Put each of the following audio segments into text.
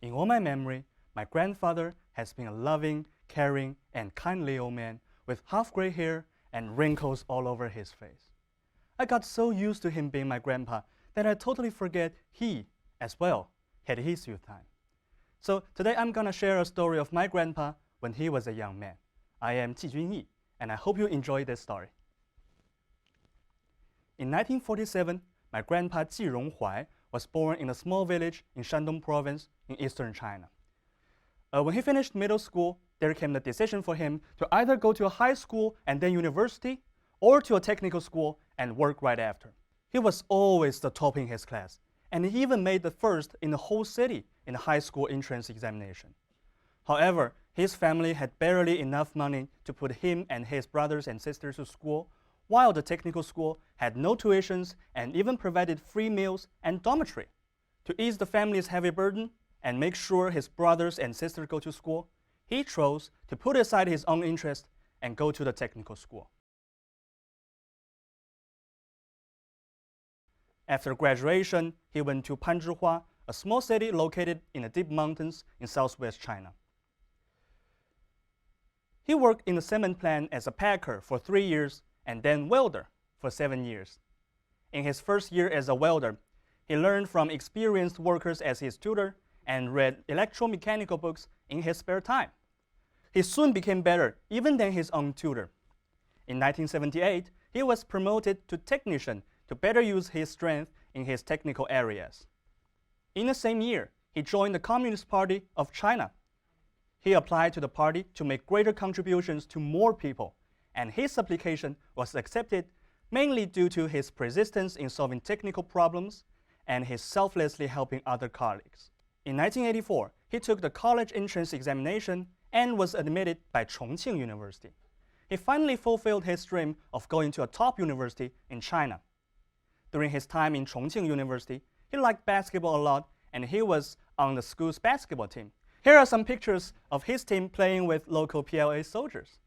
In all my memory, my grandfather has been a loving, caring, and kindly old man with half gray hair and wrinkles all over his face. I got so used to him being my grandpa that I totally forget he, as well, had his youth time. So today I'm gonna share a story of my grandpa when he was a young man. I am Ji Junyi, and I hope you enjoy this story. In 1947, my grandpa Ji Ronghuai was born in a small village in Shandong province in eastern China. When he finished middle school, there came the decision for him to either go to a high school and then university, or to a technical school and work right after. He was always the top in his class, and he even made the first in the whole city in the high school entrance examination. However, his family had barely enough money to put him and his brothers and sisters to school, while the technical school had no tuitions and even provided free meals and dormitory. To ease the family's heavy burden and make sure his brothers and sisters go to school, he chose to put aside his own interest and go to the technical school. After graduation, he went to Panzhihua, a small city located in the deep mountains in southwest China. He worked in the cement plant as a packer for 3 years and then welder for 7 years. In his first year as a welder, he learned from experienced workers as his tutor and read electromechanical books in his spare time. He soon became better even than his own tutor. In 1978, he was promoted to technician to better use his strength in his technical areas. In the same year, he joined the Communist Party of China. He applied to the party to make greater contributions to more people, and his application was accepted mainly due to his persistence in solving technical problems and his selflessly helping other colleagues. In 1984, he took the college entrance examination and was admitted by Chongqing University. He finally fulfilled his dream of going to a top university in China. During his time in Chongqing University, he liked basketball a lot, and he was on the school's basketball team. Here are some pictures of his team playing with local PLA soldiers.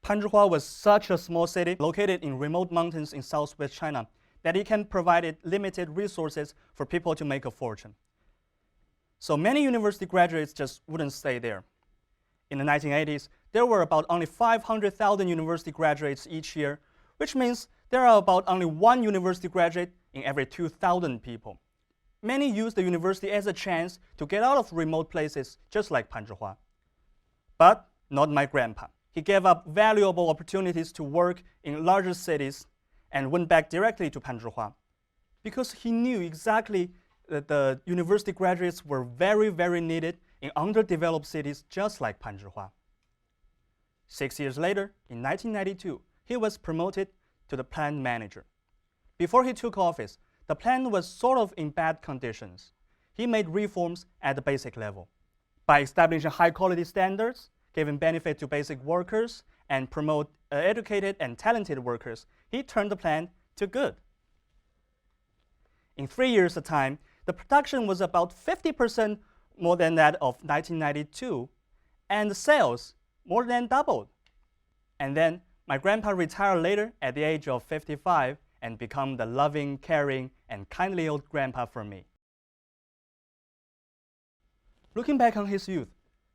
Panzhihua was such a small city located in remote mountains in southwest China that it can provide limited resources for people to make a fortune. So many university graduates just wouldn't stay there. In the 1980s, there were about only 500,000 university graduates each year, which means there are about only one university graduate in every 2,000 people. Many use the university as a chance to get out of remote places, just like Panzhihua. But not my grandpa. He gave up valuable opportunities to work in larger cities and went back directly to Panzhihua because he knew exactly that the university graduates were very, very needed in underdeveloped cities just like Panzhihua. 6 years later, in 1992, he was promoted to the plant manager. Before he took office, the plant was sort of in bad conditions. He made reforms at the basic level. By establishing high-quality standards, giving benefit to basic workers, and promote educated and talented workers, he turned the plant to good. In 3 years' time, the production was about 50% more than that of 1992, and the sales more than doubled. And then my grandpa retired later at the age of 55 and became the loving, caring, and kindly old grandpa for me. Looking back on his youth,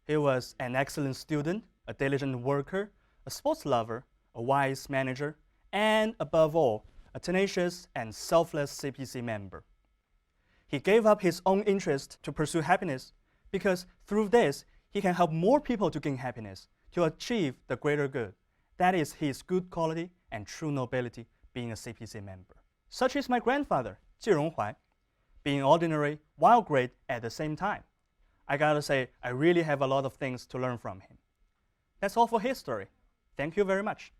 he was an excellent student, a diligent worker, a sports lover, a wise manager, and above all, a tenacious and selfless CPC member. He gave up his own interest to pursue happiness because through this, he can help more people to gain happiness, to achieve the greater good. That is his good quality and true nobility being a CPC member. Such is my grandfather, Ji Ronghuai, being ordinary while great at the same time. I gotta say, I really have a lot of things to learn from him. That's all for his story. Thank you very much.